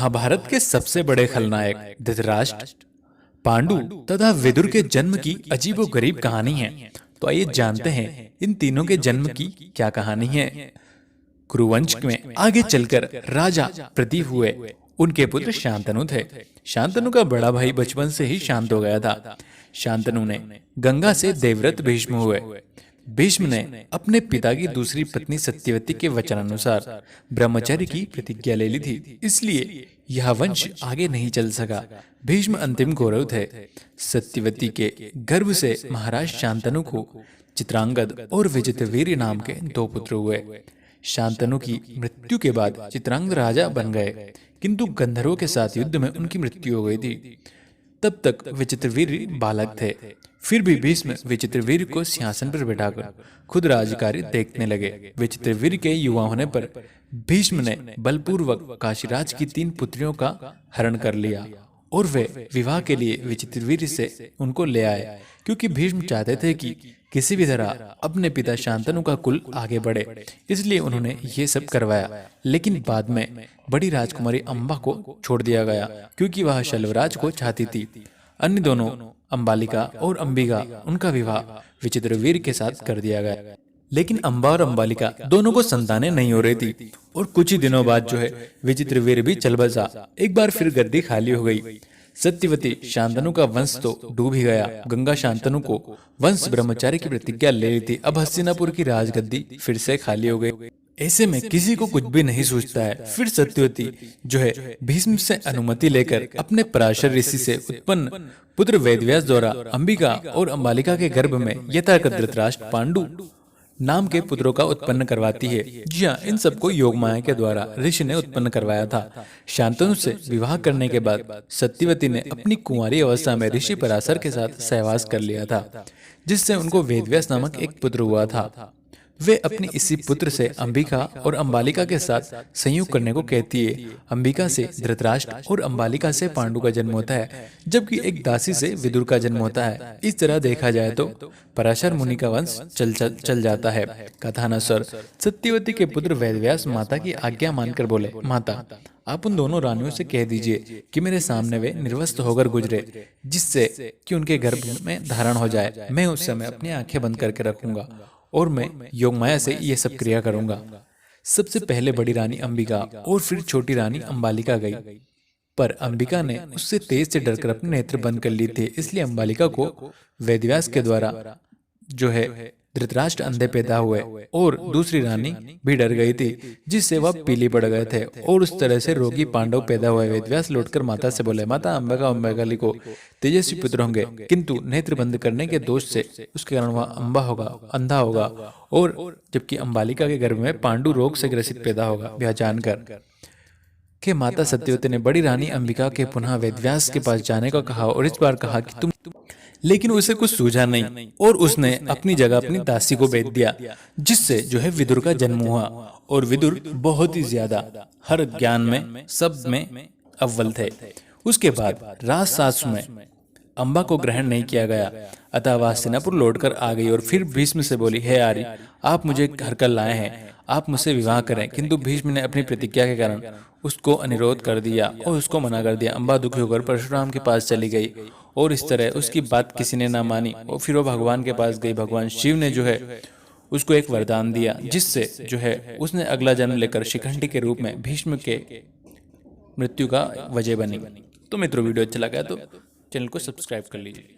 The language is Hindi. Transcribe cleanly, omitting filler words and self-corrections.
महाभारत के सबसे बड़े खलनायक धृतराष्ट्र, पांडु तथा विदुर के जन्म की अजीबोगरीब कहानी है। तो आइए जानते हैं इन तीनों के जन्म की क्या कहानी है। कुरुवंश में आगे चलकर राजा प्रदीप हुए। उनके पुत्र शांतनु थे। शांतनु का बड़ा भाई बचपन से ही शांत हो गया था। शांतनु ने गंगा से देवव्रत भीष्म हुए। भीष्म ने अपने पिता की दूसरी पत्नी सत्यवती के वचनानुसार ब्रह्मचर्य की प्रतिज्ञा ले ली थी, इसलिए यह वंश आगे नहीं चल सका। भीष्म अंतिम गौरव थे। सत्यवती के गर्भ से महाराज शांतनु को चित्रांगद और विचित्रवीर्य नाम के दो पुत्र हुए। शांतनु की मृत्यु के बाद चित्रांगद राजा बन गए, किंतु गंधर्वों के साथ युद्ध में उनकी मृत्यु हो गई थी। तब तक विचित्रवीर्य बालक थे। फिर भी भीष्म विचित्रवीर्य को सिंहासन पर बैठाकर खुद राजकार्य देखने लगे। विचित्रवीर्य के युवा होने पर भीष्म ने बलपूर्वक काशीराज की 3 पुत्रियों का हरण कर लिया और वे विवाह के लिए विचित्रवीर्य से उनको ले आए, क्योंकि भीष्म चाहते थे कि किसी भी तरह अपने पिता शांतनु का कुल आगे बढ़े, इसलिए उन्होंने ये सब करवाया। लेकिन बाद में बड़ी राजकुमारी अंबा को छोड़ दिया गया, क्योंकि वह शल्वराज को चाहती थी। अन्य दोनों अंबालिका और अंबिका, उनका विवाह विचित्रवीर्य के साथ कर दिया गया। लेकिन अंबा और अंबालिका दोनों को संतानें नहीं हो रही थी और कुछ ही दिनों बाद विचित्रवीर्य भी चल बसा। एक बार फिर गद्दी खाली हो गई। सत्यवती शांतनु का वंश तो डूब ही गया। गंगा शांतनु को वंश ब्रह्मचारी की प्रतिज्ञा ले ली थी। अब हस्तिनापुर की राजगद्दी फिर से खाली हो गई। ऐसे में किसी को कुछ भी नहीं सूझता है। फिर सत्यवती भीष्म से अनुमति लेकर अपने पराशर ऋषि से उत्पन्न पुत्र वेदव्यास द्वारा अंबिका और अंबालिका के गर्भ में यथाकथ धृतराष्ट्र, पांडु नाम के पुत्रों का उत्पन्न करवाती है। जी हाँ, इन सबको योगमाया के द्वारा ऋषि ने उत्पन्न करवाया था। शांतनु से विवाह करने के बाद सत्यवती ने अपनी कुंवारी अवस्था में ऋषि पराशर के साथ सहवास कर लिया था, जिससे उनको वेदव्यास नामक एक पुत्र हुआ था। वे अपनी इसी पुत्र से अंबिका और अंबालिका के साथ संयोग करने को कहती है। अंबिका से धृतराष्ट्र और अंबालिका से पांडु का जन्म होता है, जबकि एक दासी से विदुर का जन्म होता है। इस तरह देखा जाए तो पराशर मुनि का वंश चल जाता है। कथानुसार सत्यवती के पुत्र वेदव्यास माता की आज्ञा मानकर बोले, माता आप उन दोनों रानियों से कह दीजिए कि मेरे सामने वे निर्वस्त्र होकर गुजरे, जिससे कि उनके गर्भ में धारण हो जाए। मैं उस समय अपनी आंखें बंद करके रखूंगा और मैं योगमाया से ये सब क्रिया करूंगा। सबसे पहले बड़ी रानी अंबिका और फिर छोटी रानी अंबालिका गई, पर अंबिका ने उससे तेज से डरकर अपने नेत्र बंद कर लिए थे, इसलिए अंबालिका को वेदव्यास के द्वारा धृतराष्ट्र अंधे पैदा हुए और दूसरी रानी भी डर गई थी, जिससे वह पीली पड़ गए थे और उस तरह से रोगी पांडव पैदा हुए। वेदव्यास लौटकर माता से बोले, माता अंबिका अंबिकाली को तेजस्वी पुत्र होंगे, किंतु नेत्र बंद करने के दोष से उसके कारण वह अंधा होगा और जबकि अंबालिका के गर्भ में पांडु रोग से ग्रसित पैदा होगा। यह जानकर के माता सत्यवती ने बड़ी रानी अंबिका के पुनः वेदव्यास के पास जाने को कहा और इस बार कहा कि तुम, लेकिन उसे कुछ सूझा नहीं और उसने अपनी जगह अपनी दासी को भेज दिया, जिससे विदुर का जन्म हुआ। और विदुर बहुत ही ज्यादा हर ज्ञान में सब में अव्वल थे। उसके बाद राजशास्त्र में अंबा को ग्रहण नहीं किया गया, अतः वह हस्तिनापुर लौटकर आ गई और फिर भीष्म से बोली, हे आर्य, आप मुझे घर कर लाए हैं, आप मुझसे विवाह करें। किंतु भीष्म ने अपनी प्रतिज्ञा के कारण उसको अनुरोध कर दिया और उसको मना कर दिया। अंबा दुखी होकर परशुराम के पास चली गई और इस तरह उसकी बात किसी ने ना मानी और फिर वो भगवान के पास गई। भगवान शिव ने उसको एक वरदान दिया, जिससे उसने अगला जन्म लेकर शिखंडी के रूप में भीष्म के मृत्यु का वजह बनी। तो मित्रों, वीडियो अच्छा लगा तो चैनल को सब्सक्राइब कर लीजिए।